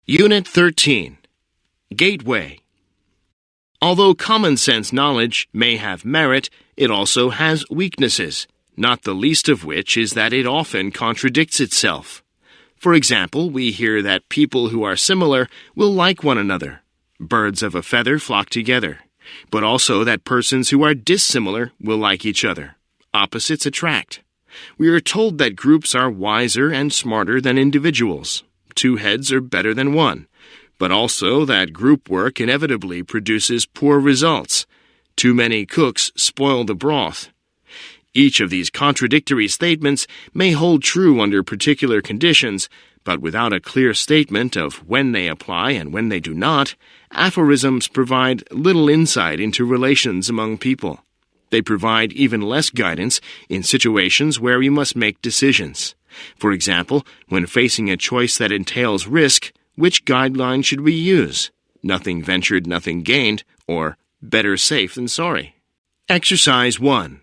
Unit 13. Gateway. Although common sense knowledge may have merit, it also has weaknesses, not the least of which is that it often contradicts itself. For example, we hear that people who are similar will like one another. Birds of a feather flock together. But also that persons who are dissimilar will like each other. Opposites attract. We are told that groups are wiser and smarter than individuals. 2 heads are better than 1. But also that group work inevitably produces poor results. Too many cooks spoil the broth. Each of these contradictory statements may hold true under particular conditions, but without a clear statement of when they apply and when they do not, aphorisms provide little insight into relations among people. They provide even less guidance in situations where we must make decisions. For example, when facing a choice that entails risk, which guideline should we use? Nothing ventured, nothing gained, or better safe than sorry. Exercise 1.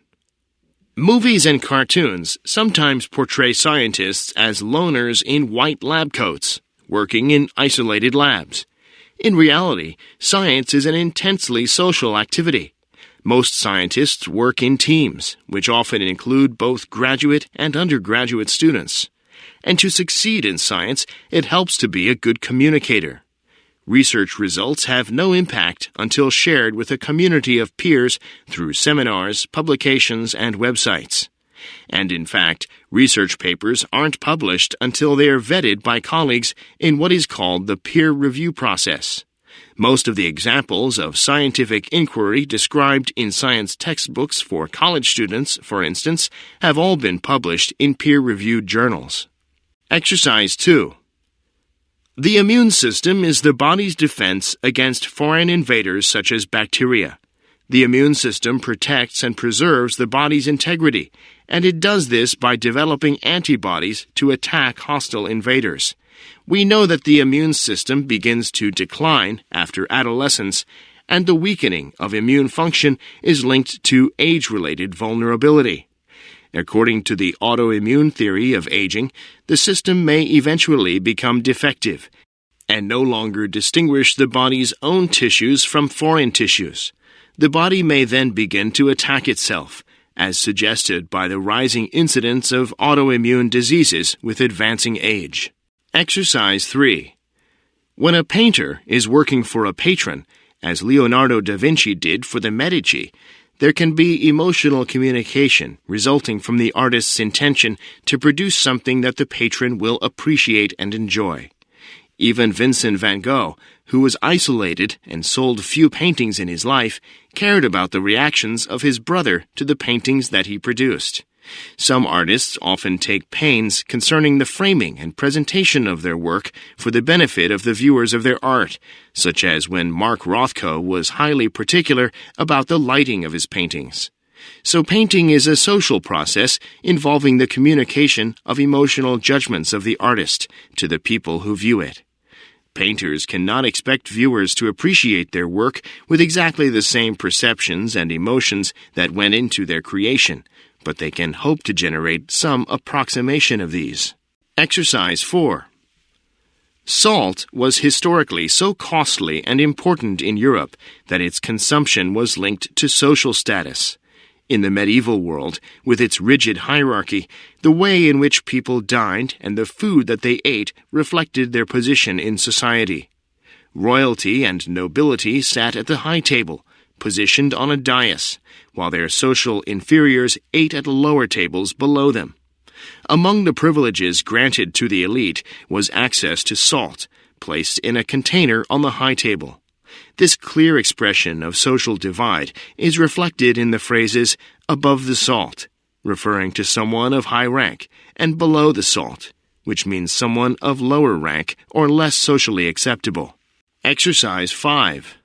Movies and cartoons sometimes portray scientists as loners in white lab coats, working in isolated labs. In reality, science is an intensely social activity. Most scientists work in teams, which often include both graduate and undergraduate students. And to succeed in science, it helps to be a good communicator. Research results have no impact until shared with a community of peers through seminars, publications, and websites. And in fact, research papers aren't published until they are vetted by colleagues in what is called the peer review process. Most of the examples of scientific inquiry described in science textbooks for college students, for instance, have all been published in peer-reviewed journals. Exercise 2. The immune system is the body's defense against foreign invaders such as bacteria. The immune system protects and preserves the body's integrity, and it does this by developing antibodies to attack hostile invaders. We know that the immune system begins to decline after adolescence, and the weakening of immune function is linked to age-related vulnerability. According to the autoimmune theory of aging, the system may eventually become defective and no longer distinguish the body's own tissues from foreign tissues. The body may then begin to attack itself, as suggested by the rising incidence of autoimmune diseases with advancing age. Exercise 3. When a painter is working for a patron, as Leonardo da Vinci did for the Medici, there can be emotional communication resulting from the artist's intention to produce something that the patron will appreciate and enjoy. Even Vincent van Gogh, who was isolated and sold few paintings in his life, cared about the reactions of his brother to the paintings that he produced. Some artists often take pains concerning the framing and presentation of their work for the benefit of the viewers of their art, such as when Mark Rothko was highly particular about the lighting of his paintings. So painting is a social process involving the communication of emotional judgments of the artist to the people who view it. Painters cannot expect viewers to appreciate their work with exactly the same perceptions and emotions that went into their creation, but they can hope to generate some approximation of these. Exercise 4. Salt was historically so costly and important in Europe that its consumption was linked to social status. In the medieval world, with its rigid hierarchy, the way in which people dined and the food that they ate reflected their position in society. Royalty and nobility sat at the high table, positioned on a dais, while their social inferiors ate at lower tables below them. Among the privileges granted to the elite was access to salt, placed in a container on the high table. This clear expression of social divide is reflected in the phrases above the salt, referring to someone of high rank, and below the salt, which means someone of lower rank or less socially acceptable. Exercise 5.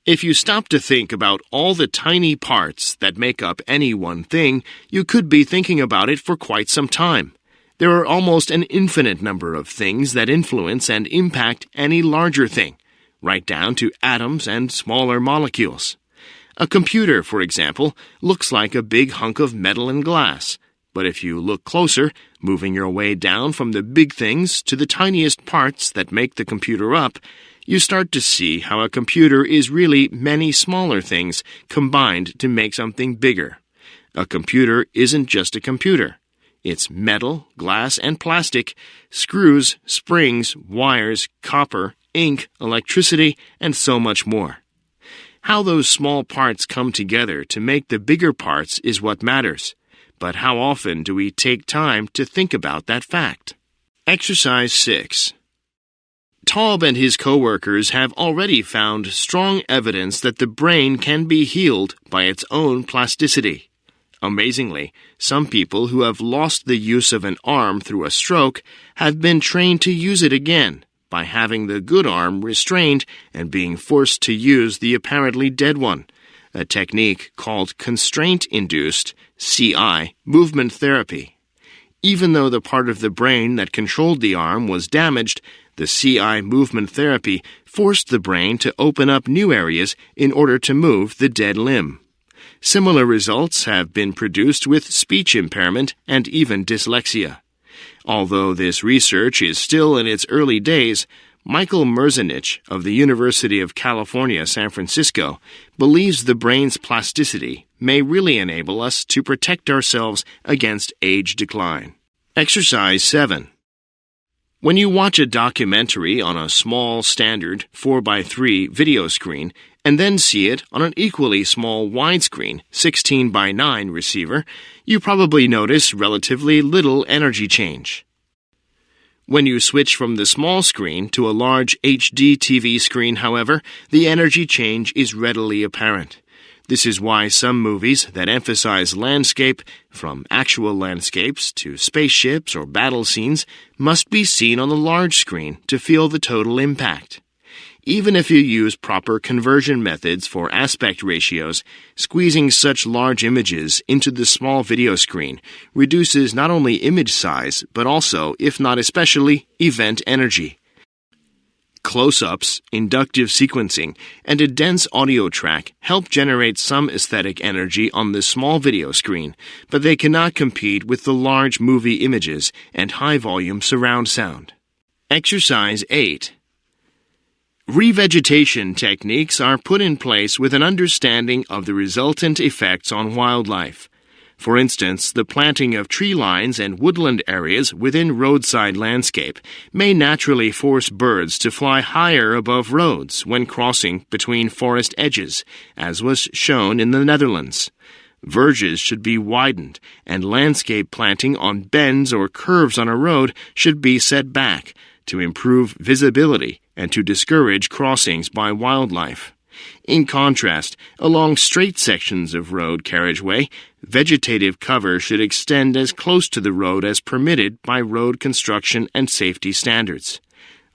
If you stop to think about all the tiny parts that make up any one thing, you could be thinking about it for quite some time. There are almost an infinite number of things that influence and impact any larger thing, right down to atoms and smaller molecules. A computer, for example, looks like a big hunk of metal and glass, But if you look closer, moving your way down from the big things to the tiniest parts that make the computer up, you start to see how a computer is really many smaller things combined to make something bigger. A computer isn't just a computer. It's metal, glass, and plastic, screws, springs, wires, copper, ink, electricity, and so much more. How those small parts come together to make the bigger parts is what matters. But how often do we take time to think about that fact? Exercise 6. Taub and his co-workers have already found strong evidence that the brain can be healed by its own plasticity. Amazingly, some people who have lost the use of an arm through a stroke have been trained to use it again by having the good arm restrained and being forced to use the apparently dead one, a technique called constraint-induced (CI) movement therapy. Even though the part of the brain that controlled the arm was damaged, the CI movement therapy forced the brain to open up new areas in order to move the dead limb. Similar results have been produced with speech impairment and even dyslexia. Although this research is still in its early days, Michael Merzenich of the University of California, San Francisco, believes the brain's plasticity may really enable us to protect ourselves against age decline. Exercise 7. When you watch a documentary on a small standard 4x3 video screen and then see it on an equally small widescreen 16:9 receiver, you probably notice relatively little energy change. When you switch from the small screen to a large HD TV screen, however, the energy change is readily apparent. This is why some movies that emphasize landscape, from actual landscapes to spaceships or battle scenes, must be seen on the large screen to feel the total impact. Even if you use proper conversion methods for aspect ratios, squeezing such large images into the small video screen reduces not only image size, but also, if not especially, event energy. Close-ups, inductive sequencing, and a dense audio track help generate some aesthetic energy on the small video screen, but they cannot compete with the large movie images and high-volume surround sound. Exercise 8. Revegetation techniques are put in place with an understanding of the resultant effects on wildlife. For instance, the planting of tree lines and woodland areas within roadside landscape may naturally force birds to fly higher above roads when crossing between forest edges, as was shown in the Netherlands. Verges should be widened, and landscape planting on bends or curves on a road should be set back to improve visibility and to discourage crossings by wildlife. In contrast, along straight sections of road carriageway, vegetative cover should extend as close to the road as permitted by road construction and safety standards.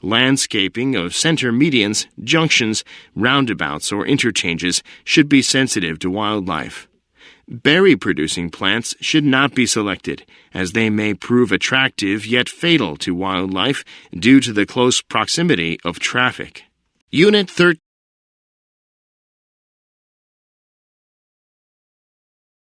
Landscaping of center medians, junctions, roundabouts, or interchanges should be sensitive to wildlife. Berry-producing plants should not be selected, as they may prove attractive yet fatal to wildlife due to the close proximity of traffic. Unit 13.